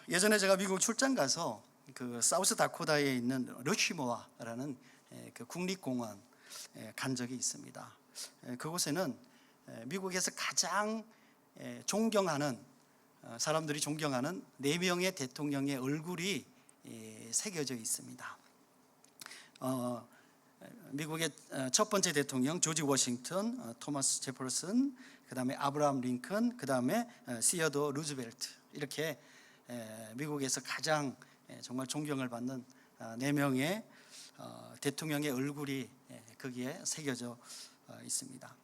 예전에 제가 미국 출장 가서 그 사우스 다코타에 있는 러시모아라는 그 국립공원 간 적이 있습니다. 그곳에는 미국에서 가장 존경하는 사람들이 존경하는 4명의 대통령의 얼굴이 새겨져 있습니다. 미국의 첫 번째 대통령 조지 워싱턴, 토마스 제퍼슨, 그 다음에 아브라함 링컨, 그 다음에 시어도 루즈벨트, 이렇게 미국에서 가장 정말 존경을 받는 4명의 대통령의 얼굴이 거기에 새겨져 있습니다.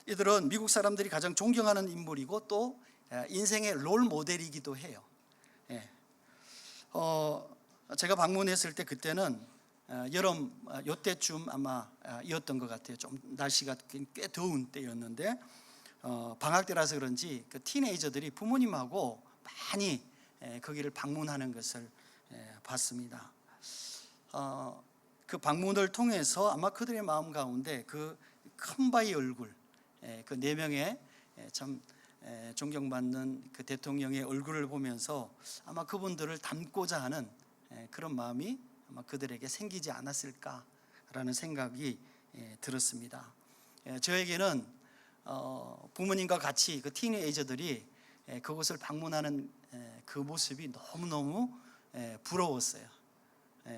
이들은 미국 사람들이 가장 존경하는 인물이고 또 인생의 롤 모델이기도 해요. 제가 방문했을 때 그때는 여름 요때쯤 아마 이었던 것 같아요. 좀 날씨가 꽤 더운 때였는데 방학 때라서 그런지 그 티네이저들이 부모님하고 많이 거기를 방문하는 것을 봤습니다. 그 방문을 통해서 아마 그들의 마음 가운데 그 큰 바위 얼굴, 그 4명의 참 존경받는 그 대통령의 얼굴을 보면서 아마 그분들을 닮고자 하는 그런 마음이 아마 그들에게 생기지 않았을까라는 생각이 들었습니다. 저에게는 부모님과 같이 그 티네이저들이 그곳을 방문하는 그 모습이 너무너무 부러웠어요.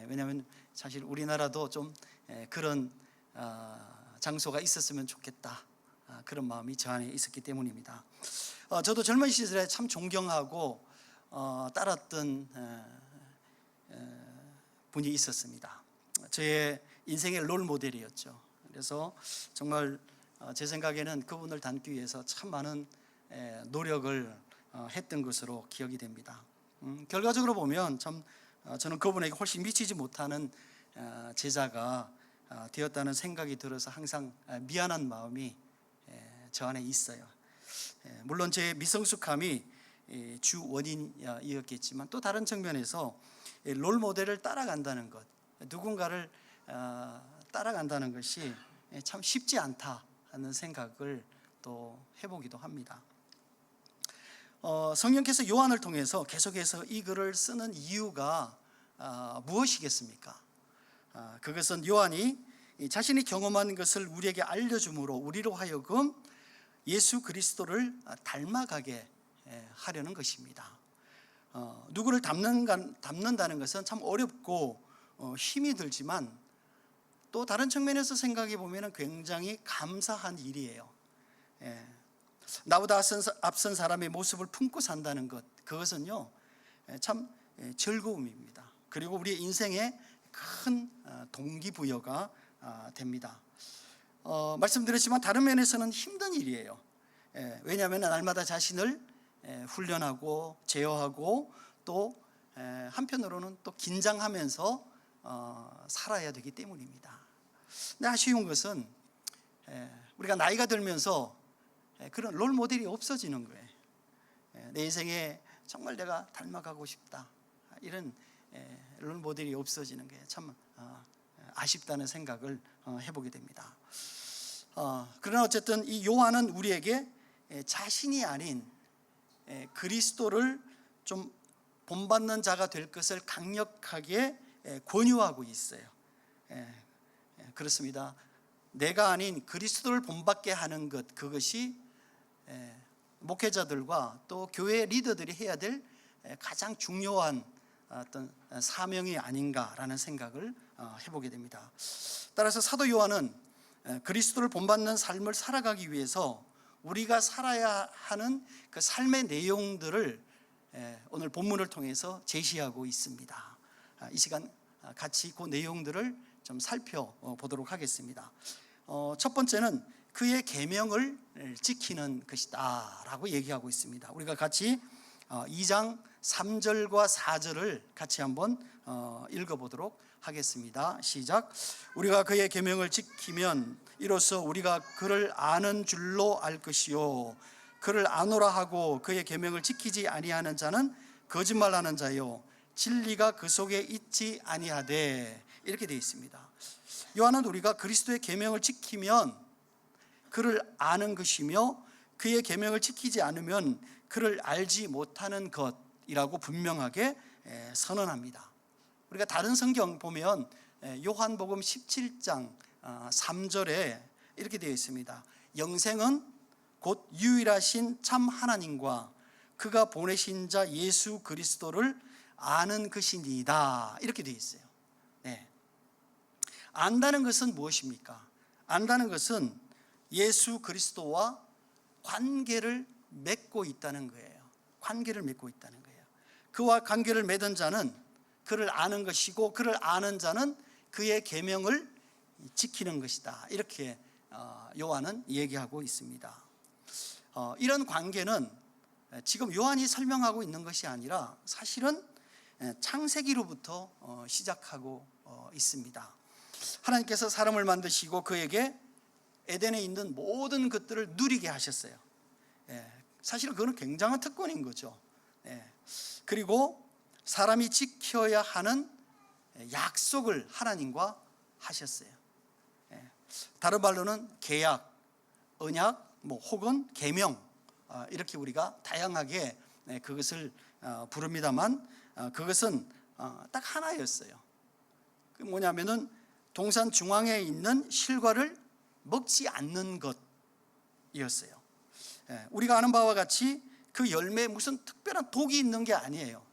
왜냐하면 사실 우리나라도 좀 그런 장소가 있었으면 좋겠다, 그런 마음이 저 안에 있었기 때문입니다. 저도 젊은 시절에 참 존경하고 따랐던 분이 있었습니다. 저의 인생의 롤 모델이었죠. 그래서 정말 제 생각에는 그분을 닮기 위해서 참 많은 노력을 했던 것으로 기억이 됩니다. 결과적으로 보면 참 저는 그분에게 훨씬 미치지 못하는 제자가 되었다는 생각이 들어서 항상 미안한 마음이 저 안에 있어요. 물론 제 미성숙함이 주 원인이었겠지만 또 다른 측면에서 롤 모델을 따라간다는 것, 누군가를 따라간다는 것이 참 쉽지 않다 하는 생각을 또 해보기도 합니다. 성령께서 요한을 통해서 계속해서 이 글을 쓰는 이유가 무엇이겠습니까? 그것은 요한이 자신이 경험한 것을 우리에게 알려줌으로 우리로 하여금 예수 그리스도를 닮아가게 하려는 것입니다. 누구를 닮는다는 것은 참 어렵고 힘이 들지만 또 다른 측면에서 생각해 보면 굉장히 감사한 일이에요. 나보다 앞선 사람의 모습을 품고 산다는 것, 그것은요 참 즐거움입니다. 그리고 우리의 인생에 큰 동기부여가 됩니다. 말씀드렸지만 다른 면에서는 힘든 일이에요. 왜냐하면 날마다 자신을 훈련하고 제어하고 또 한편으로는 또 긴장하면서 살아야 되기 때문입니다. 근데 아쉬운 것은 우리가 나이가 들면서 그런 롤 모델이 없어지는 거예요. 내 인생에 정말 내가 닮아가고 싶다, 이런 롤 모델이 없어지는 게 참 아쉽다는 생각을 해보게 됩니다. 그러나 어쨌든 이 요한은 우리에게 자신이 아닌 그리스도를 좀 본받는 자가 될 것을 강력하게 권유하고 있어요. 그렇습니다. 내가 아닌 그리스도를 본받게 하는 것, 그것이 목회자들과 또 교회 리더들이 해야 될 가장 중요한 어떤 사명이 아닌가라는 생각을 해보게 됩니다. 따라서 사도 요한은 그리스도를 본받는 삶을 살아가기 위해서 우리가 살아야 하는 그 삶의 내용들을 오늘 본문을 통해서 제시하고 있습니다. 이 시간 같이 그 내용들을 좀 살펴보도록 하겠습니다. 첫 번째는 그의 계명을 지키는 것이다 라고 얘기하고 있습니다. 우리가 같이 2장 3절과 4절을 같이 한번 읽어보도록 하겠습니다. 시작. 우리가 그의 계명을 지키면 이로써 우리가 그를 아는 줄로 알 것이요 그를 아노라 하고 그의 계명을 지키지 아니하는 자는 거짓말하는 자요 진리가 그 속에 있지 아니하되, 이렇게 되어 있습니다. 요한은 우리가 그리스도의 계명을 지키면 그를 아는 것이며 그의 계명을 지키지 않으면 그를 알지 못하는 것이라고 분명하게 선언합니다. 우리가 다른 성경 보면 요한복음 17장 3절에 이렇게 되어 있습니다. 영생은 곧 유일하신 참 하나님과 그가 보내신 자 예수 그리스도를 아는 것이니이다. 이렇게 되어 있어요. 네. 안다는 것은 무엇입니까? 안다는 것은 예수 그리스도와 관계를 맺고 있다는 거예요. 관계를 맺고 있다는 거예요. 그와 관계를 맺은 자는 그를 아는 것이고 그를 아는 자는 그의 계명을 지키는 것이다. 이렇게 요한은 얘기하고 있습니다. 이런 관계는 지금 요한이 설명하고 있는 것이 아니라 사실은 창세기로부터 시작하고 있습니다. 하나님께서 사람을 만드시고 그에게 에덴에 있는 모든 것들을 누리게 하셨어요. 사실은 그건 굉장한 특권인 거죠. 그리고 사람이 지켜야 하는 약속을 하나님과 하셨어요. 다른 말로는 계약, 언약, 혹은 계명, 이렇게 우리가 다양하게 그것을 부릅니다만 그것은 딱 하나였어요. 그 뭐냐면은 동산 중앙에 있는 실과를 먹지 않는 것이었어요. 우리가 아는 바와 같이 그 열매에 무슨 특별한 독이 있는 게 아니에요.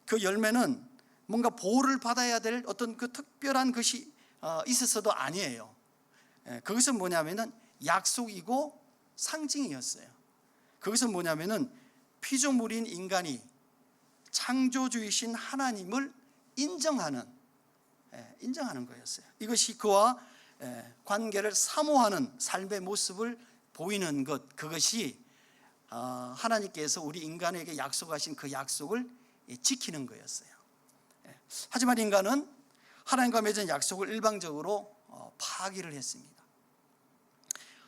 그 열매는 뭔가 보호를 받아야 될 어떤 그 특별한 것이 있어서도 아니에요. 그것은 뭐냐면은 약속이고 상징이었어요. 그것은 뭐냐면은 피조물인 인간이 창조주이신 하나님을 인정하는 거였어요. 이것이 그와 관계를 사모하는 삶의 모습을 보이는 것, 그것이 하나님께서 우리 인간에게 약속하신 그 약속을 지키는 거였어요. 하지만 인간은 하나님과 맺은 약속을 일방적으로 파기를 했습니다.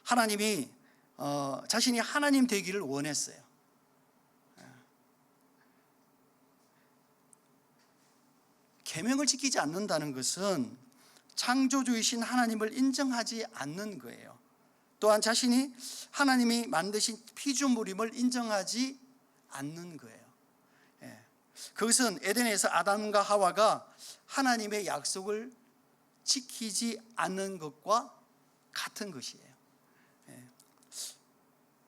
하나님이 자신이 하나님 되기를 원했어요. 계명을 지키지 않는다는 것은 창조주이신 하나님을 인정하지 않는 거예요. 또한 자신이 하나님이 만드신 피조물임을 인정하지 않는 거예요. 그것은 에덴에서 아담과 하와가 하나님의 약속을 지키지 않는 것과 같은 것이에요.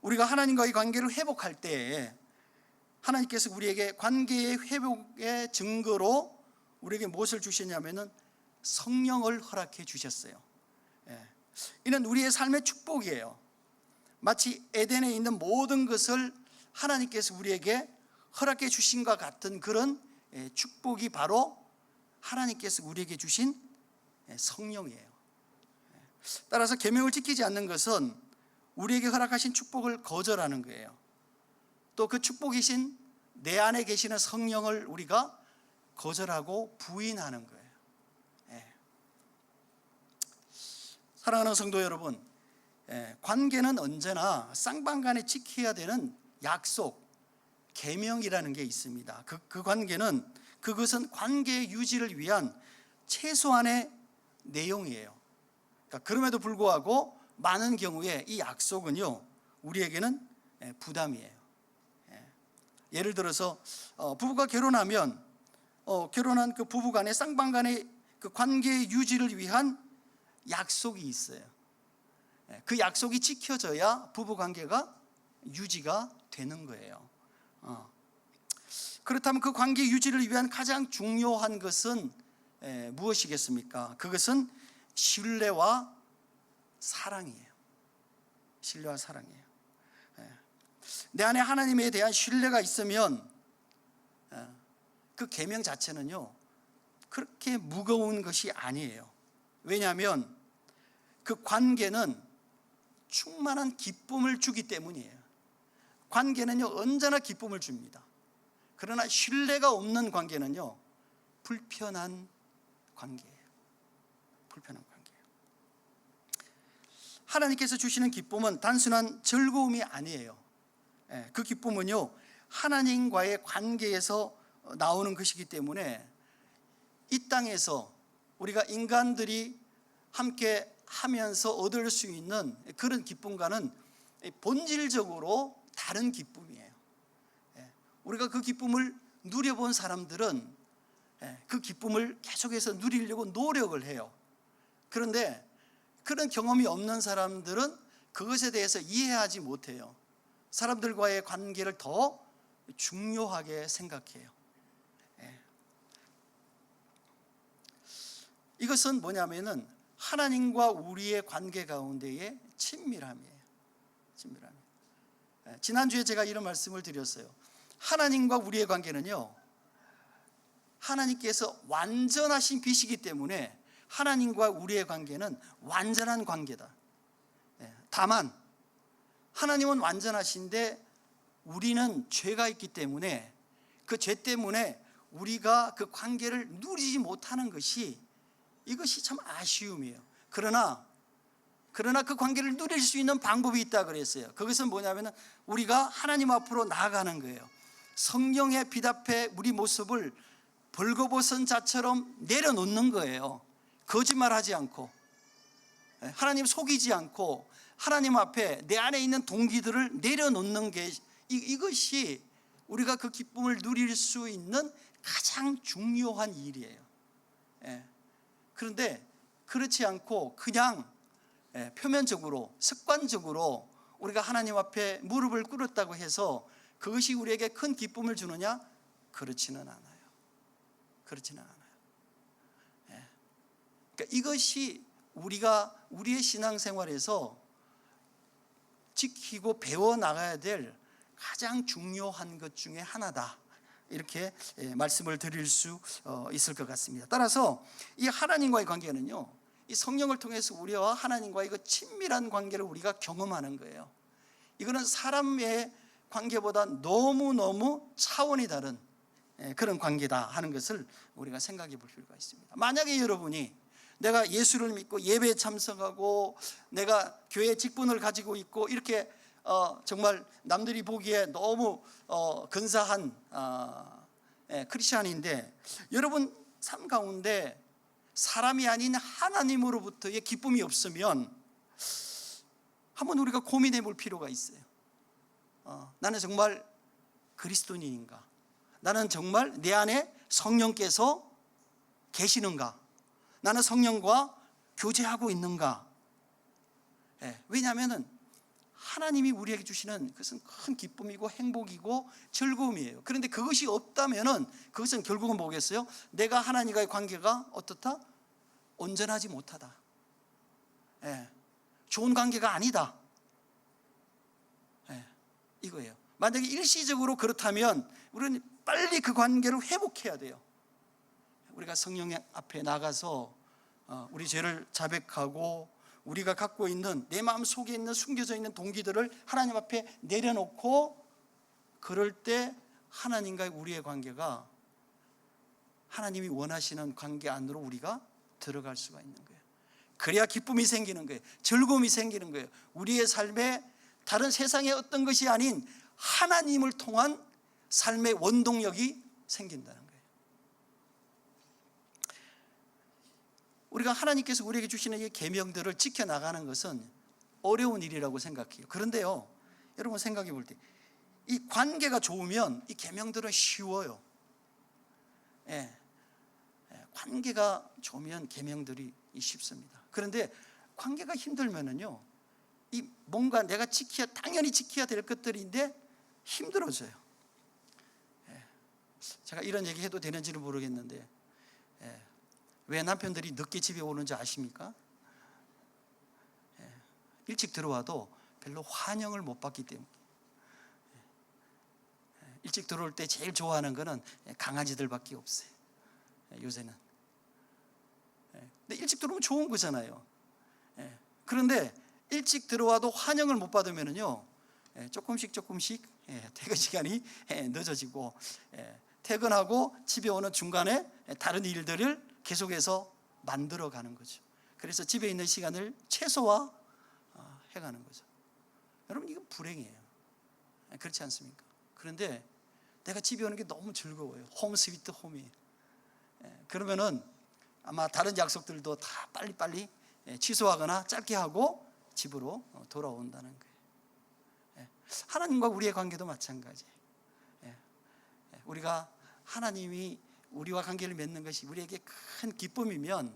우리가 하나님과의 관계를 회복할 때 하나님께서 우리에게 관계의 회복의 증거로 우리에게 무엇을 주셨냐면은 성령을 허락해 주셨어요. 이는 우리의 삶의 축복이에요. 마치 에덴에 있는 모든 것을 하나님께서 우리에게 허락해 주신 것 같은 그런 축복이 바로 하나님께서 우리에게 주신 성령이에요. 따라서 계명을 지키지 않는 것은 우리에게 허락하신 축복을 거절하는 거예요. 또 그 축복이신 내 안에 계시는 성령을 우리가 거절하고 부인하는 거예요. 사랑하는 성도 여러분, 관계는 언제나 쌍방간에 지켜야 되는 약속, 계명이라는 게 있습니다. 그 관계는 그것은 관계의 유지를 위한 최소한의 내용이에요. 그러니까 그럼에도 불구하고 많은 경우에 이 약속은요 우리에게는 부담이에요. 예를 들어서 부부가 결혼하면 결혼한 그 부부간의 쌍방간의 그 관계의 유지를 위한 약속이 있어요. 그 약속이 지켜져야 부부관계가 유지가 되는 거예요. 그렇다면 그 관계 유지를 위한 가장 중요한 것은 무엇이겠습니까? 그것은 신뢰와 사랑이에요. 신뢰와 사랑이에요. 내 안에 하나님에 대한 신뢰가 있으면 그 계명 자체는요 그렇게 무거운 것이 아니에요. 왜냐하면 그 관계는 충만한 기쁨을 주기 때문이에요. 관계는요 언제나 기쁨을 줍니다. 그러나 신뢰가 없는 관계는요 불편한 관계예요. 불편한 관계예요. 하나님께서 주시는 기쁨은 단순한 즐거움이 아니에요. 그 기쁨은요 하나님과의 관계에서 나오는 것이기 때문에 이 땅에서 우리가 인간들이 함께 하면서 얻을 수 있는 그런 기쁨과는 본질적으로 다른 기쁨이에요. 우리가 그 기쁨을 누려본 사람들은 그 기쁨을 계속해서 누리려고 노력을 해요. 그런데 그런 경험이 없는 사람들은 그것에 대해서 이해하지 못해요. 사람들과의 관계를 더 중요하게 생각해요. 이것은 뭐냐면은 하나님과 우리의 관계 가운데의 친밀함이에요. 친밀함. 지난주에 제가 이런 말씀을 드렸어요. 하나님과 우리의 관계는요, 하나님께서 완전하신 빛이기 때문에 하나님과 우리의 관계는 완전한 관계다. 다만 하나님은 완전하신데 우리는 죄가 있기 때문에 그 죄 때문에 우리가 그 관계를 누리지 못하는 것이, 이것이 참 아쉬움이에요. 그러나 그 관계를 누릴 수 있는 방법이 있다 그랬어요. 그것은 뭐냐면 우리가 하나님 앞으로 나아가는 거예요. 성령의 빛 앞에 우리 모습을 벌거벗은 자처럼 내려놓는 거예요. 거짓말하지 않고, 하나님 속이지 않고 하나님 앞에 내 안에 있는 동기들을 내려놓는 게, 이것이 우리가 그 기쁨을 누릴 수 있는 가장 중요한 일이에요. 그런데 그렇지 않고 그냥 표면적으로, 습관적으로 우리가 하나님 앞에 무릎을 꿇었다고 해서 그것이 우리에게 큰 기쁨을 주느냐? 그렇지는 않아요. 그렇지는 않아요. 그러니까 이것이 우리가 우리의 신앙생활에서 지키고 배워 나가야 될 가장 중요한 것 중에 하나다, 이렇게 말씀을 드릴 수 있을 것 같습니다. 따라서 이 하나님과의 관계는요, 이 성령을 통해서 우리와 하나님과의 그 친밀한 관계를 우리가 경험하는 거예요. 이거는 사람의 관계보다 너무너무 차원이 다른 그런 관계다 하는 것을 우리가 생각해 볼 필요가 있습니다. 만약에 여러분이 내가 예수를 믿고 예배에 참석하고 내가 교회 직분을 가지고 있고 이렇게 정말 남들이 보기에 너무 근사한 크리스찬인데 여러분 삶 가운데 사람이 아닌 하나님으로부터의 기쁨이 없으면 한번 우리가 고민해 볼 필요가 있어요. 나는 정말 그리스도인인가? 나는 정말 내 안에 성령께서 계시는가? 나는 성령과 교제하고 있는가? 왜냐하면 하나님이 우리에게 주시는 그것은 큰 기쁨이고 행복이고 즐거움이에요. 그런데 그것이 없다면 그것은 결국은 뭐겠어요? 내가 하나님과의 관계가 어떻다? 온전하지 못하다. 좋은 관계가 아니다. 이거예요. 만약에 일시적으로 그렇다면 우리는 빨리 그 관계를 회복해야 돼요. 우리가 성령 앞에 나가서 우리 죄를 자백하고 우리가 갖고 있는 내 마음 속에 있는 숨겨져 있는 동기들을 하나님 앞에 내려놓고, 그럴 때 하나님과의 우리의 관계가 하나님이 원하시는 관계 안으로 우리가 들어갈 수가 있는 거예요. 그래야 기쁨이 생기는 거예요. 즐거움이 생기는 거예요. 우리의 삶에 다른 세상의 어떤 것이 아닌 하나님을 통한 삶의 원동력이 생긴다는 거예요. 우리가 하나님께서 우리에게 주시는 이 계명들을 지켜나가는 것은 어려운 일이라고 생각해요. 그런데요, 여러분 생각해 볼 때 이 관계가 좋으면 이 계명들은 쉬워요. 관계가 좋으면 계명들이 쉽습니다. 그런데 관계가 힘들면은요, 이 뭔가 내가 당연히 지켜야 될 것들인데 힘들어져요. 제가 이런 얘기 해도 되는지는 모르겠는데, 왜 남편들이 늦게 집에 오는지 아십니까? 일찍 들어와도 별로 환영을 못 받기 때문에. 일찍 들어올 때 제일 좋아하는 거는 강아지들밖에 없어요, 요새는. 근데 일찍 들어오면 좋은 거잖아요. 그런데 일찍 들어와도 환영을 못 받으면요, 조금씩 퇴근 시간이 늦어지고, 퇴근하고 집에 오는 중간에 다른 일들을 계속해서 만들어가는 거죠. 그래서 집에 있는 시간을 최소화해가는 거죠. 여러분, 이건 불행이에요. 그렇지 않습니까? 그런데 내가 집에 오는 게 너무 즐거워요. 홈 스위트 홈이. 그러면은 아마 다른 약속들도 다 빨리빨리 취소하거나 짧게 하고 집으로 돌아온다는 거예요. 하나님과 우리의 관계도 마찬가지. 우리가 하나님이 우리와 관계를 맺는 것이 우리에게 큰 기쁨이면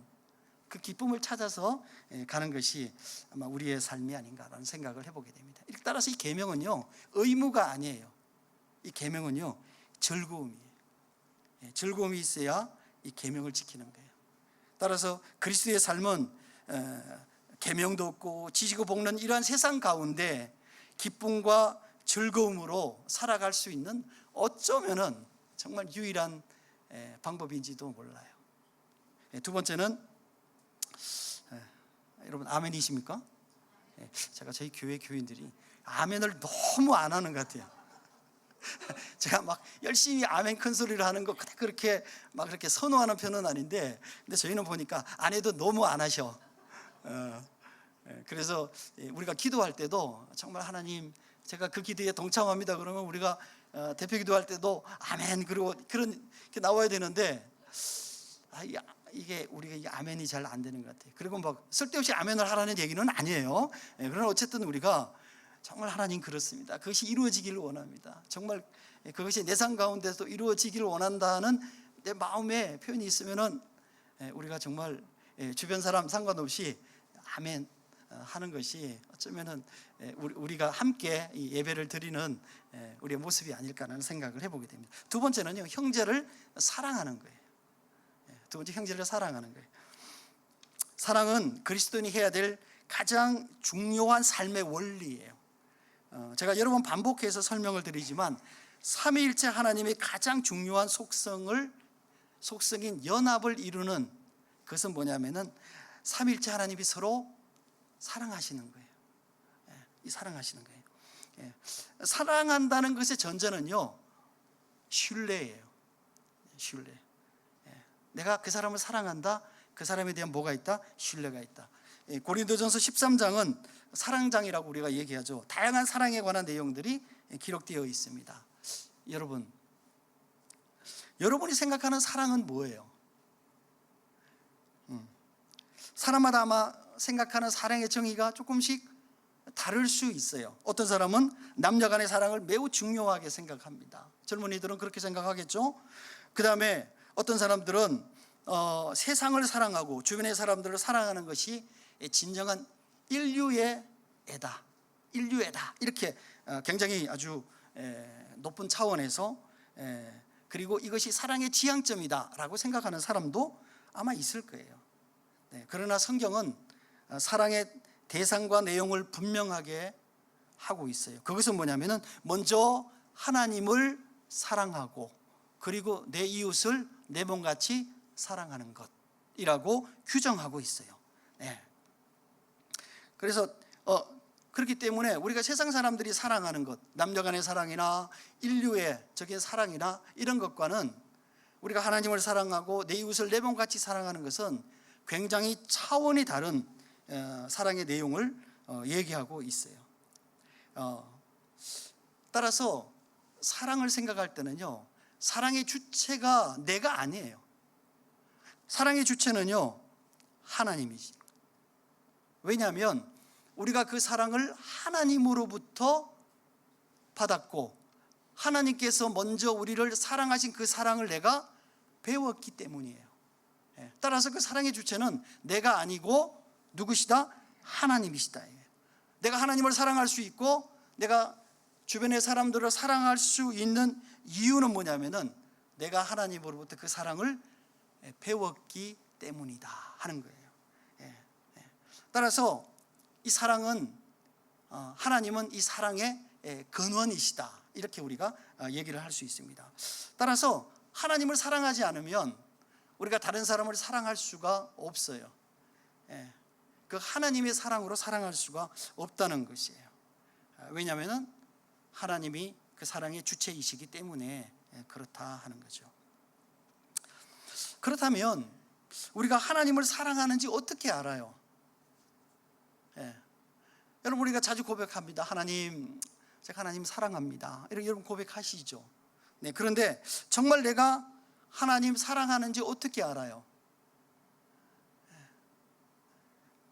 그 기쁨을 찾아서 가는 것이 아마 우리의 삶이 아닌가라는 생각을 해보게 됩니다. 따라서 이 계명은요, 의무가 아니에요. 이 계명은요, 즐거움이에요. 즐거움이 있어야 이 계명을 지키는 거예요. 따라서 그리스도의 삶은 계명도 없고 지지고 볶는 이러한 세상 가운데 기쁨과 즐거움으로 살아갈 수 있는 어쩌면은 정말 유일한 방법인지도 몰라요. 두 번째는 여러분 아멘이십니까? 제가 저희 교회 교인들이 아멘을 너무 안 하는 것 같아요. 제가 막 열심히 아멘 큰 소리를 하는 거 그렇게 막 그렇게 선호하는 편은 아닌데, 근데 저희는 보니까 안 해도 너무 안 하셔. 그래서 우리가 기도할 때도 정말 하나님, 제가 그 기도에 동참합니다 그러면 우리가 대표 기도할 때도 아멘 그리고 그런 게 나와야 되는데, 이게 우리가 이 아멘이 잘 안 되는 것 같아요. 그리고 막 쓸데없이 아멘을 하라는 얘기는 아니에요. 그러나 어쨌든 우리가 정말 하나님 그렇습니다, 그것이 이루어지기를 원합니다, 정말 그것이 내 삶 가운데서 이루어지기를 원한다는 내 마음의 표현이 있으면은 우리가 정말 주변 사람 상관없이 아멘 하는 것이 어쩌면은 우리가 함께 이 예배를 드리는 우리의 모습이 아닐까라는 생각을 해보게 됩니다. 두 번째는요, 형제를 사랑하는 거예요. 두 번째, 형제를 사랑하는 거예요. 사랑은 그리스도인이 해야 될 가장 중요한 삶의 원리예요. 제가 여러 번 반복해서 설명을 드리지만 삼위일체 하나님의 가장 중요한 속성인 연합을 이루는 그것은 뭐냐면은 삼위일체 하나님이 서로 사랑하시는 거예요. 이 사랑하시는 거예요. 사랑한다는 것의 전제는요, 신뢰예요. 신뢰. 내가 그 사람을 사랑한다, 그 사람에 대한 뭐가 있다? 신뢰가 있다. 고린도전서 13장은 사랑장이라고 우리가 얘기하죠. 다양한 사랑에 관한 내용들이 기록되어 있습니다. 여러분이 생각하는 사랑은 뭐예요? 사람마다 아마 생각하는 사랑의 정의가 조금씩 다를 수 있어요. 어떤 사람은 남녀 간의 사랑을 매우 중요하게 생각합니다. 젊은이들은 그렇게 생각하겠죠. 그 다음에 어떤 사람들은 세상을 사랑하고 주변의 사람들을 사랑하는 것이 진정한 인류의 애다, 이렇게 굉장히 아주 높은 차원에서, 그리고 이것이 사랑의 지향점이다 라고 생각하는 사람도 아마 있을 거예요. 그러나 성경은 사랑의 대상과 내용을 분명하게 하고 있어요. 그것은 뭐냐면은 먼저 하나님을 사랑하고 그리고 내 이웃을 내 몸같이 사랑하는 것이라고 규정하고 있어요. 그래서 그렇기 때문에 우리가 세상 사람들이 사랑하는 것, 남녀 간의 사랑이나 인류의 적인 사랑이나 이런 것과는, 우리가 하나님을 사랑하고 내 이웃을 내 몸같이 사랑하는 것은 굉장히 차원이 다른 사랑의 내용을 얘기하고 있어요. 따라서 사랑을 생각할 때는요, 사랑의 주체가 내가 아니에요. 사랑의 주체는요, 하나님이지. 왜냐하면 우리가 그 사랑을 하나님으로부터 받았고 하나님께서 먼저 우리를 사랑하신 그 사랑을 내가 배웠기 때문이에요. 따라서 그 사랑의 주체는 내가 아니고 누구시다? 하나님이시다. 내가 하나님을 사랑할 수 있고 내가 주변의 사람들을 사랑할 수 있는 이유는 뭐냐면은 내가 하나님으로부터 그 사랑을 배웠기 때문이다 하는 거예요. 따라서 이 사랑은, 하나님은 이 사랑의 근원이시다, 이렇게 우리가 얘기를 할 수 있습니다. 따라서 하나님을 사랑하지 않으면 우리가 다른 사람을 사랑할 수가 없어요. 그 하나님의 사랑으로 사랑할 수가 없다는 것이에요. 왜냐하면 하나님이 그 사랑의 주체이시기 때문에 그렇다 하는 거죠. 그렇다면 우리가 하나님을 사랑하는지 어떻게 알아요? 여러분, 우리가 자주 고백합니다. 하나님, 제가 하나님 사랑합니다, 이렇게 여러분 고백하시죠. 그런데 정말 내가 하나님 사랑하는지 어떻게 알아요?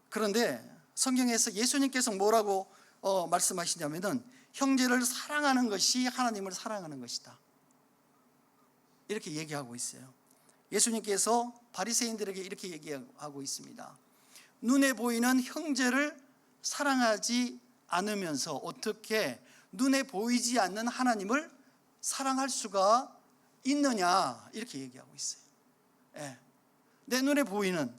그런데 성경에서 예수님께서 뭐라고 말씀하시냐면은 형제를 사랑하는 것이 하나님을 사랑하는 것이다. 이렇게 얘기하고 있어요. 예수님께서 바리새인들에게 이렇게 얘기하고 있습니다. 눈에 보이는 형제를 사랑하지 않으면서 어떻게 눈에 보이지 않는 하나님을 사랑할 수가 있느냐, 이렇게 얘기하고 있어요. 내 눈에 보이는,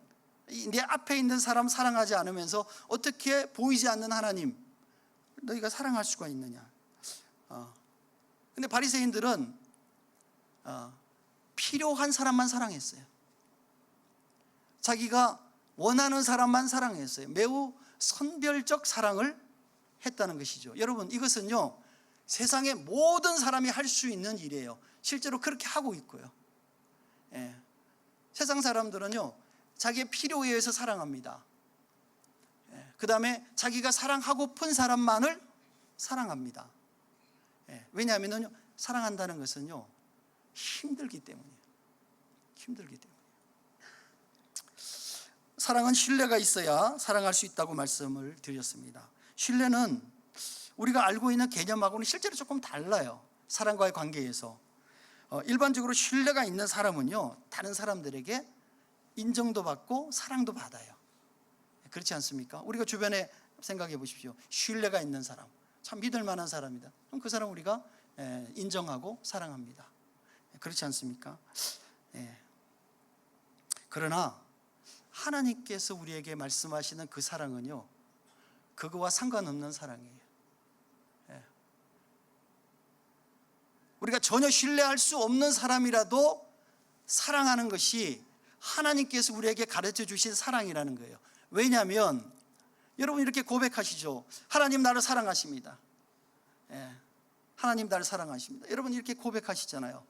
내 앞에 있는 사람 사랑하지 않으면서 어떻게 보이지 않는 하나님 너희가 사랑할 수가 있느냐. 근데 바리새인들은 필요한 사람만 사랑했어요. 자기가 원하는 사람만 사랑했어요. 매우 선별적 사랑을 했다는 것이죠. 여러분, 이것은요 세상의 모든 사람이 할 수 있는 일이에요. 실제로 그렇게 하고 있고요. 세상 사람들은요 자기의 필요에 의해서 사랑합니다. 그 다음에 자기가 사랑하고픈 사람만을 사랑합니다. 왜냐하면 사랑한다는 것은요 힘들기 때문이에요. 힘들기 때문에. 사랑은 신뢰가 있어야 사랑할 수 있다고 말씀을 드렸습니다. 신뢰는 우리가 알고 있는 개념하고는 실제로 조금 달라요. 사랑과의 관계에서. 일반적으로 신뢰가 있는 사람은요 다른 사람들에게 인정도 받고 사랑도 받아요. 그렇지 않습니까? 우리가 주변에 생각해 보십시오. 신뢰가 있는 사람, 참 믿을 만한 사람이다. 그럼 그 사람 우리가 인정하고 사랑합니다. 그렇지 않습니까? 그러나 하나님께서 우리에게 말씀하시는 그 사랑은요 그거와 상관없는 사랑이에요. 우리가 전혀 신뢰할 수 없는 사람이라도 사랑하는 것이 하나님께서 우리에게 가르쳐 주신 사랑이라는 거예요. 왜냐하면 여러분 이렇게 고백하시죠. 하나님 나를 사랑하십니다. 하나님 나를 사랑하십니다. 여러분 이렇게 고백하시잖아요.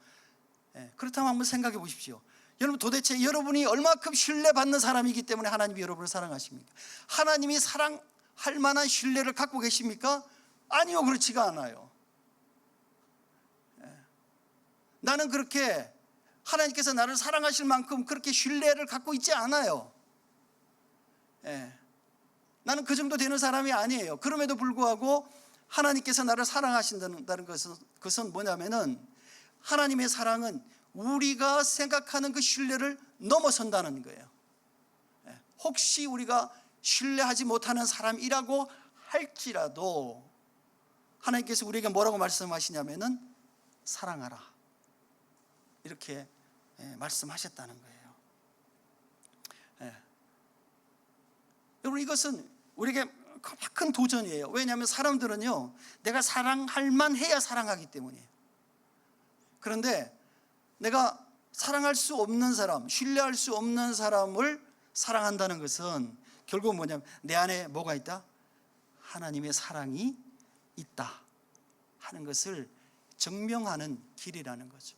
그렇다면 한번 생각해 보십시오. 여러분 도대체 여러분이 얼마큼 신뢰받는 사람이기 때문에 하나님이 여러분을 사랑하십니까? 하나님이 사랑할 만한 신뢰를 갖고 계십니까? 아니요, 그렇지가 않아요. 나는 그렇게 하나님께서 나를 사랑하실 만큼 그렇게 신뢰를 갖고 있지 않아요. 나는 그 정도 되는 사람이 아니에요. 그럼에도 불구하고 하나님께서 나를 사랑하신다는 것은 뭐냐면은 하나님의 사랑은 우리가 생각하는 그 신뢰를 넘어선다는 거예요. 혹시 우리가 신뢰하지 못하는 사람이라고 할지라도 하나님께서 우리에게 뭐라고 말씀하시냐면은 사랑하라, 이렇게 말씀하셨다는 거예요. 여러분 이것은 우리에게 큰 도전이에요. 왜냐하면 사람들은요 내가 사랑할 만해야 사랑하기 때문이에요. 그런데 내가 사랑할 수 없는 사람, 신뢰할 수 없는 사람을 사랑한다는 것은 결국 뭐냐면 내 안에 뭐가 있다? 하나님의 사랑이 있다 하는 것을 증명하는 길이라는 거죠.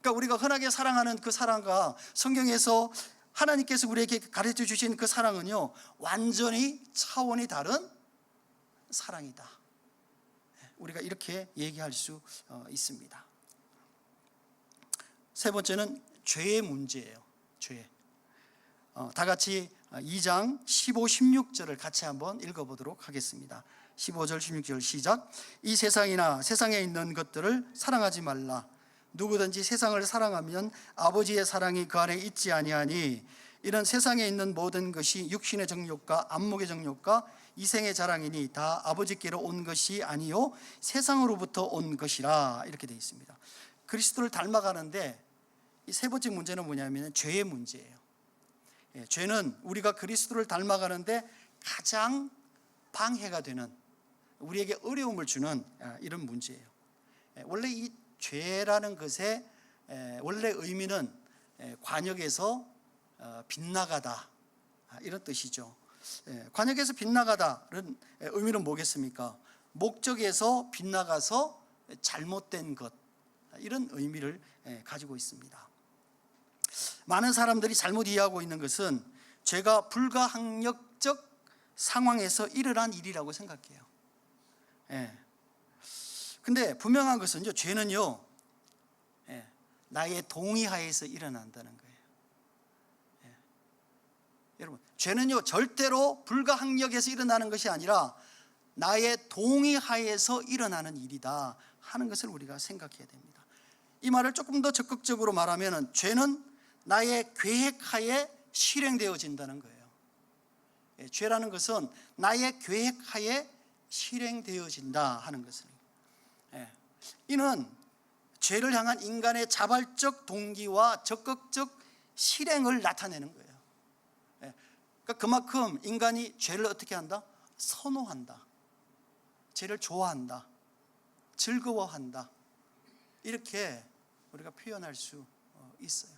그러니까 우리가 흔하게 사랑하는 그 사랑과 성경에서 하나님께서 우리에게 가르쳐 주신 그 사랑은요 완전히 차원이 다른 사랑이다. 우리가 이렇게 얘기할 수 있습니다. 세 번째는 죄의 문제예요. 죄. 다 같이 2장 15, 16절을 같이 한번 읽어보도록 하겠습니다. 15절 16절 시작. 이 세상이나 세상에 있는 것들을 사랑하지 말라. 누구든지 세상을 사랑하면 아버지의 사랑이 그 안에 있지 아니하니 이런 세상에 있는 모든 것이 육신의 정욕과 안목의 정욕과 이생의 자랑이니 다 아버지께로 온 것이 아니요 세상으로부터 온 것이라. 이렇게 되어 있습니다. 그리스도를 닮아가는데 이 세 번째 문제는 뭐냐면 죄의 문제예요. 죄는 우리가 그리스도를 닮아가는데 가장 방해가 되는, 우리에게 어려움을 주는 이런 문제예요. 원래 이 죄라는 것의 원래 의미는 관역에서 빗나가다, 이런 뜻이죠. 관역에서 빗나가다는 의미는 뭐겠습니까? 목적에서 빗나가서 잘못된 것, 이런 의미를 가지고 있습니다. 많은 사람들이 잘못 이해하고 있는 것은 죄가 불가항력적 상황에서 일어난 일이라고 생각해요. 근데 분명한 것은요, 죄는요 나의 동의하에서 일어난다는 거예요. 여러분, 죄는요 절대로 불가항력에서 일어나는 것이 아니라 나의 동의하에서 일어나는 일이다 하는 것을 우리가 생각해야 됩니다. 이 말을 조금 더 적극적으로 말하면 죄는 나의 계획하에 실행되어진다는 거예요. 죄라는 것은 나의 계획하에 실행되어진다 하는 것을. 이는 죄를 향한 인간의 자발적 동기와 적극적 실행을 나타내는 거예요. 그러니까 그만큼 인간이 죄를 어떻게 한다? 선호한다. 죄를 좋아한다. 즐거워한다. 이렇게 우리가 표현할 수 있어요.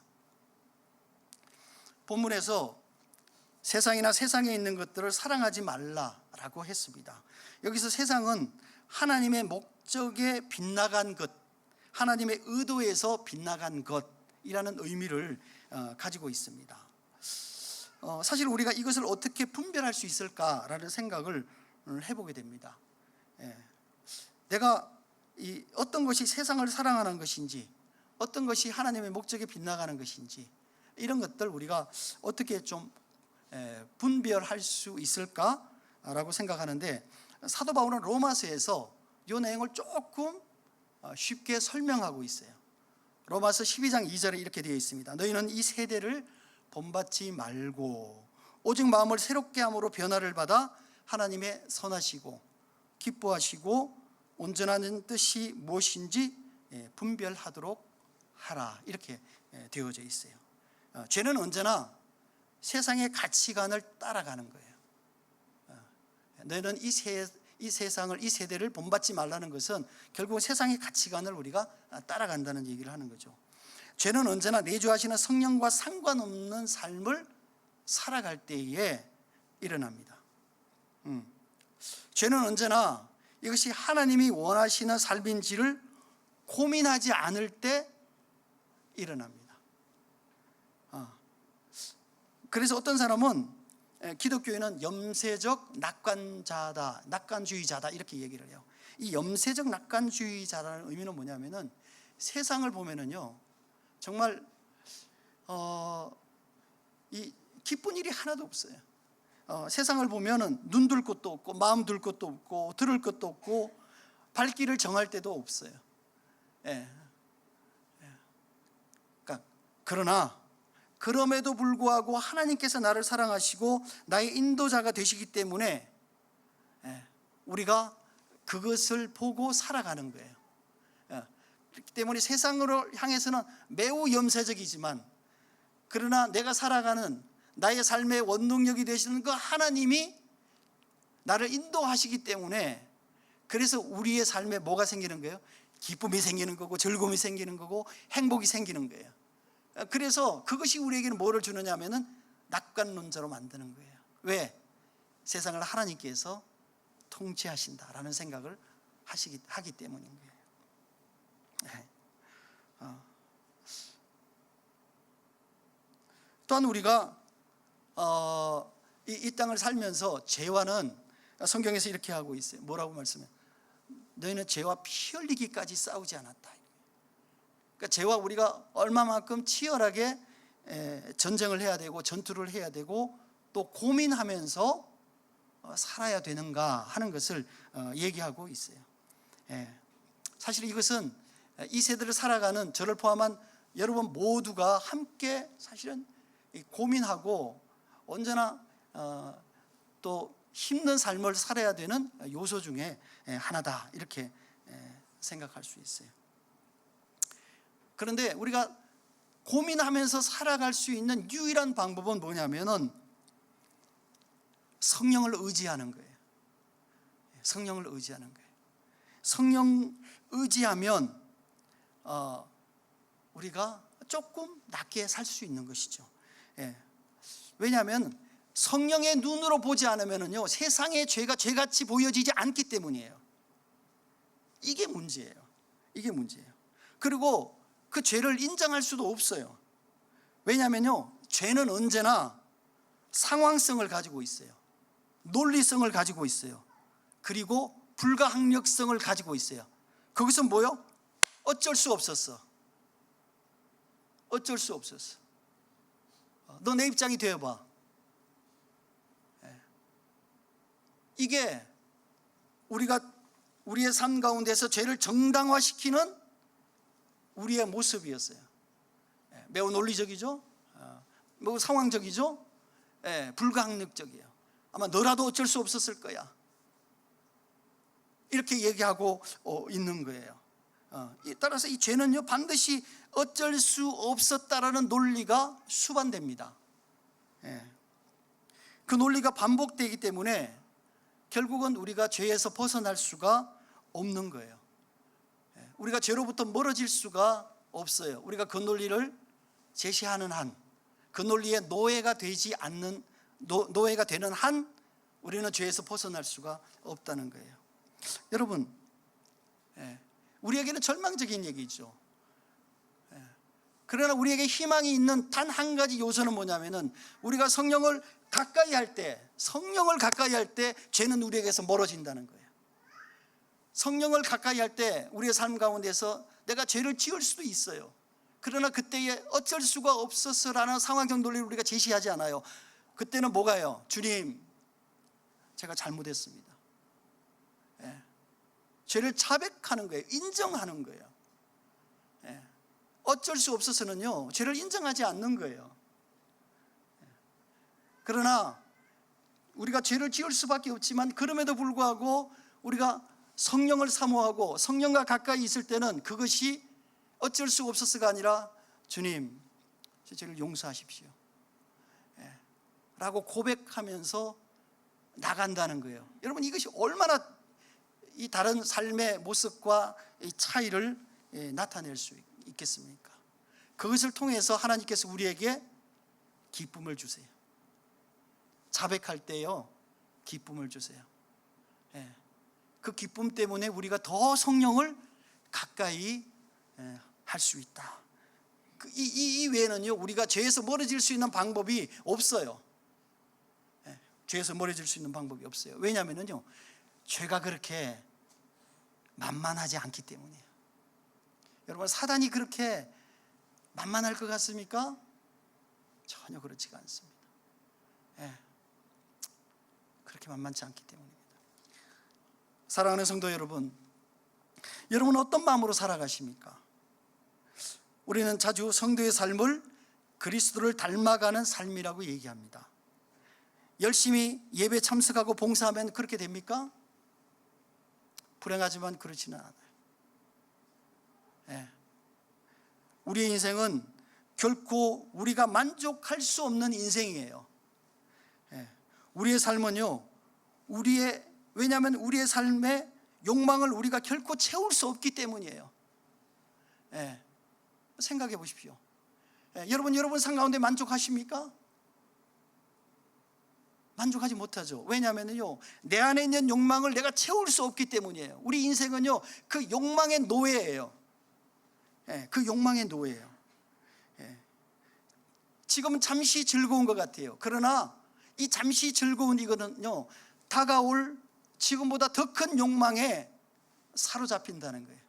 본문에서 세상이나 세상에 있는 것들을 사랑하지 말라라고 했습니다. 여기서 세상은 하나님의 목적에 빗나간 것, 하나님의 의도에서 빗나간 것이라는 의미를 가지고 있습니다. 사실 우리가 이것을 어떻게 분별할 수 있을까라는 생각을 해보게 됩니다. 내가 어떤 것이 세상을 사랑하는 것인지, 어떤 것이 하나님의 목적에 빗나가는 것인지, 이런 것들 우리가 어떻게 좀 분별할 수 있을까라고 생각하는데, 사도 바울은 로마서에서 이 내용을 조금 쉽게 설명하고 있어요. 로마서 12장 2절에 이렇게 되어 있습니다. 너희는 이 세대를 본받지 말고 오직 마음을 새롭게 함으로 변화를 받아 하나님의 선하시고 기뻐하시고 온전한 뜻이 무엇인지 분별하도록 하라, 이렇게 되어져 있어요. 죄는 언제나 세상의 가치관을 따라가는 거예요. 너희는 이 세상을, 이 세대를 본받지 말라는 것은 결국 세상의 가치관을 우리가 따라간다는 얘기를 하는 거죠. 죄는 언제나 내주하시는 성령과 상관없는 삶을 살아갈 때에 일어납니다. 죄는 언제나 이것이 하나님이 원하시는 삶인지를 고민하지 않을 때 일어납니다. 그래서 어떤 사람은 기독교인은 염세적 낙관자다, 낙관주의자다 이렇게 얘기를 해요. 이 염세적 낙관주의자라는 의미는 뭐냐면은 세상을 보면은요 정말 이 기쁜 일이 하나도 없어요. 세상을 보면은 눈 둘 것도 없고 마음 둘 것도 없고 들을 것도 없고 발길을 정할 데도 없어요. 그러나 그럼에도 불구하고 하나님께서 나를 사랑하시고 나의 인도자가 되시기 때문에 우리가 그것을 보고 살아가는 거예요. 그렇기 때문에 세상으로 향해서는 매우 염세적이지만, 그러나 내가 살아가는 나의 삶의 원동력이 되시는 그 하나님이 나를 인도하시기 때문에, 그래서 우리의 삶에 뭐가 생기는 거예요? 기쁨이 생기는 거고 즐거움이 생기는 거고 행복이 생기는 거예요. 그래서 그것이 우리에게는 뭐를 주느냐 하면은 낙관론자로 만드는 거예요. 왜? 세상을 하나님께서 통치하신다라는 생각을 하기 때문인 거예요. 또한 우리가 이 땅을 살면서 죄와는 성경에서 이렇게 하고 있어요. 뭐라고 말씀해요? 너희는 죄와 피 흘리기까지 싸우지 않았다. 그러니까 죄와 우리가 얼마만큼 치열하게 전쟁을 해야 되고 전투를 해야 되고 또 고민하면서 살아야 되는가 하는 것을 얘기하고 있어요. 사실 이것은 이 세대를 살아가는 저를 포함한 여러분 모두가 함께 사실은 고민하고 언제나 또 힘든 삶을 살아야 되는 요소 중에 하나다, 이렇게 생각할 수 있어요. 그런데 우리가 고민하면서 살아갈 수 있는 유일한 방법은 뭐냐면은 성령을 의지하는 거예요. 성령을 의지하는 거예요. 성령 의지하면 우리가 조금 낫게 살 수 있는 것이죠. 왜냐하면 성령의 눈으로 보지 않으면요 세상의 죄가 죄같이 보여지지 않기 때문이에요. 이게 문제예요. 이게 문제예요. 그리고 그 죄를 인정할 수도 없어요. 왜냐하면요 죄는 언제나 상황성을 가지고 있어요. 논리성을 가지고 있어요. 그리고 불가항력성을 가지고 있어요. 거기서 뭐요? 어쩔 수 없었어. 어쩔 수 없었어. 너 내 입장이 되어봐. 이게 우리의 삶 가운데서 죄를 정당화시키는 우리의 모습이었어요. 매우 논리적이죠. 매우 상황적이죠. 불가항력적이에요. 아마 너라도 어쩔 수 없었을 거야, 이렇게 얘기하고 있는 거예요. 따라서 이 죄는요, 반드시 어쩔 수 없었다라는 논리가 수반됩니다. 그 논리가 반복되기 때문에 결국은 우리가 죄에서 벗어날 수가 없는 거예요. 우리가 죄로부터 멀어질 수가 없어요. 우리가 그 논리를 제시하는 한, 그 논리에 노예가 되지 않는, 노예가 되는 한 우리는 죄에서 벗어날 수가 없다는 거예요. 여러분, 우리에게는 절망적인 얘기죠. 그러나 우리에게 희망이 있는 단 한 가지 요소는 뭐냐면은, 우리가 성령을 가까이 할 때 죄는 우리에게서 멀어진다는 거예요. 성령을 가까이 할 때 우리의 삶 가운데서 내가 죄를 지을 수도 있어요. 그러나 그때에 어쩔 수가 없어서라는 상황적 논리를 우리가 제시하지 않아요. 그때는 뭐가요? 주님, 제가 잘못했습니다. 죄를 자백하는 거예요. 인정하는 거예요. 어쩔 수 없어서는요, 죄를 인정하지 않는 거예요. 그러나 우리가 죄를 지을 수밖에 없지만, 그럼에도 불구하고 우리가 성령을 사모하고 성령과 가까이 있을 때는 그것이 어쩔 수 없어서가 아니라, 주님, 제 죄를 용서하십시오 라고 고백하면서 나간다는 거예요. 여러분, 이것이 얼마나 이 다른 삶의 모습과 이 차이를 나타낼 수 있겠습니까? 그것을 통해서 하나님께서 우리에게 기쁨을 주세요. 자백할 때요, 기쁨을 주세요. 그 기쁨 때문에 우리가 더 성령을 가까이 할 수 있다. 이 외에는요, 우리가 죄에서 멀어질 수 있는 방법이 없어요. 죄에서 멀어질 수 있는 방법이 없어요. 왜냐하면요, 죄가 그렇게 만만하지 않기 때문이에요. 여러분, 사단이 그렇게 만만할 것 같습니까? 전혀 그렇지가 않습니다. 그렇게 만만치 않기 때문입니다. 사랑하는 성도 여러분, 여러분 어떤 마음으로 살아가십니까? 우리는 자주 성도의 삶을 그리스도를 닮아가는 삶이라고 얘기합니다. 열심히 예배 참석하고 봉사하면 그렇게 됩니까? 불행하지만 그렇지는 않아요. 우리의 인생은 결코 우리가 만족할 수 없는 인생이에요. 우리의 삶은요, 왜냐하면 우리의 삶의 욕망을 우리가 결코 채울 수 없기 때문이에요. 생각해 보십시오. 여러분 삶 가운데 만족하십니까? 만족하지 못하죠. 왜냐하면요, 내 안에 있는 욕망을 내가 채울 수 없기 때문이에요. 우리 인생은요, 그 욕망의 노예예요. 그 욕망의 노예예요. 지금은 잠시 즐거운 것 같아요. 그러나 이 잠시 즐거운 이거는요, 다가올 지금보다 더 큰 욕망에 사로잡힌다는 거예요.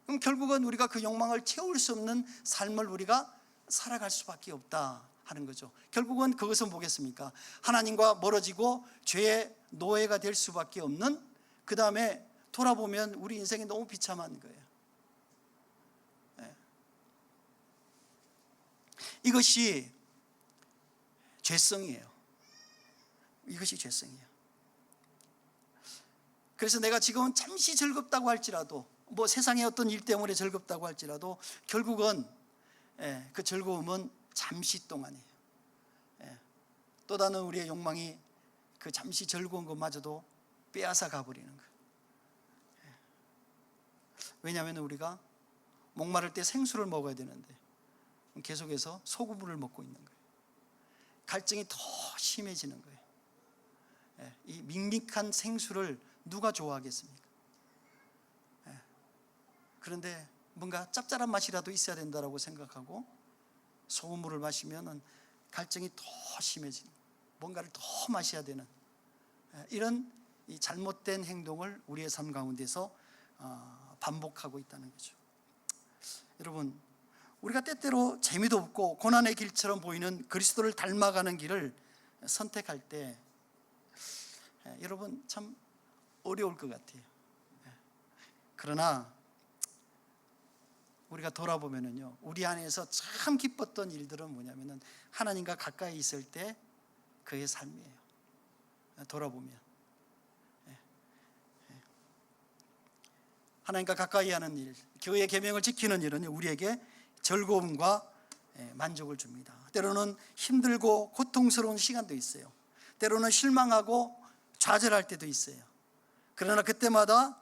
그럼 결국은 우리가 그 욕망을 채울 수 없는 삶을 우리가 살아갈 수밖에 없다 하는 거죠. 결국은 그것은 뭐겠습니까? 하나님과 멀어지고 죄의 노예가 될 수밖에 없는, 그 다음에 돌아보면 우리 인생이 너무 비참한 거예요. 이것이 죄성이에요. 이것이 죄성이에요. 그래서 내가 지금은 잠시 즐겁다고 할지라도, 뭐 세상의 어떤 일 때문에 즐겁다고 할지라도, 결국은 그 즐거움은 잠시 동안이에요. 또 다른 우리의 욕망이 그 잠시 즐거운 것마저도 빼앗아 가버리는 거예요. 왜냐하면 우리가 목마를 때 생수를 먹어야 되는데 계속해서 소금물을 먹고 있는 거예요. 갈증이 더 심해지는 거예요. 이 밍밍한 생수를 누가 좋아하겠습니까? 그런데 뭔가 짭짤한 맛이라도 있어야 된다고 생각하고 소금물을 마시면 갈증이 더 심해지는, 뭔가를 더 마셔야 되는 이런 이 잘못된 행동을 우리의 삶 가운데서 반복하고 있다는 거죠. 여러분, 우리가 때때로 재미도 없고 고난의 길처럼 보이는 그리스도를 닮아가는 길을 선택할 때, 여러분 참 어려울 것 같아요. 그러나 우리가 돌아보면은요, 우리 안에서 참 기뻤던 일들은 뭐냐면은 하나님과 가까이 있을 때 그의 삶이에요. 돌아보면 하나님과 가까이 하는 일, 교회의 계명을 지키는 일은 우리에게 즐거움과 만족을 줍니다. 때로는 힘들고 고통스러운 시간도 있어요. 때로는 실망하고 좌절할 때도 있어요. 그러나 그때마다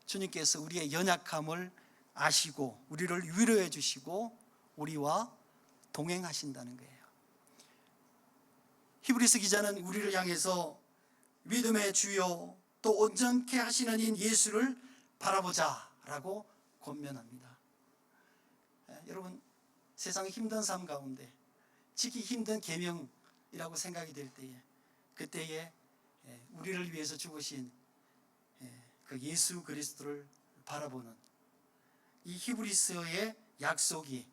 주님께서 우리의 연약함을 아시고 우리를 위로해 주시고 우리와 동행하신다는 거예요. 히브리서 기자는 우리를 향해서 믿음의 주요 또 온전케 하시는 인 예수를 바라보자라고 권면합니다. 여러분, 세상의 힘든 삶 가운데 지키기 힘든 계명이라고 생각이 될 때에 그때에 우리를 위해서 죽으신 그 예수 그리스도를 바라보는 이 히브리서의 약속이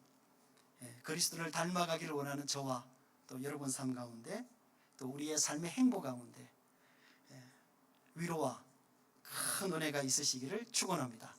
그리스도를 닮아가기를 원하는 저와 또 여러분 삶 가운데 또 우리의 삶의 행보 가운데 위로와 큰 은혜가 있으시기를 축원합니다.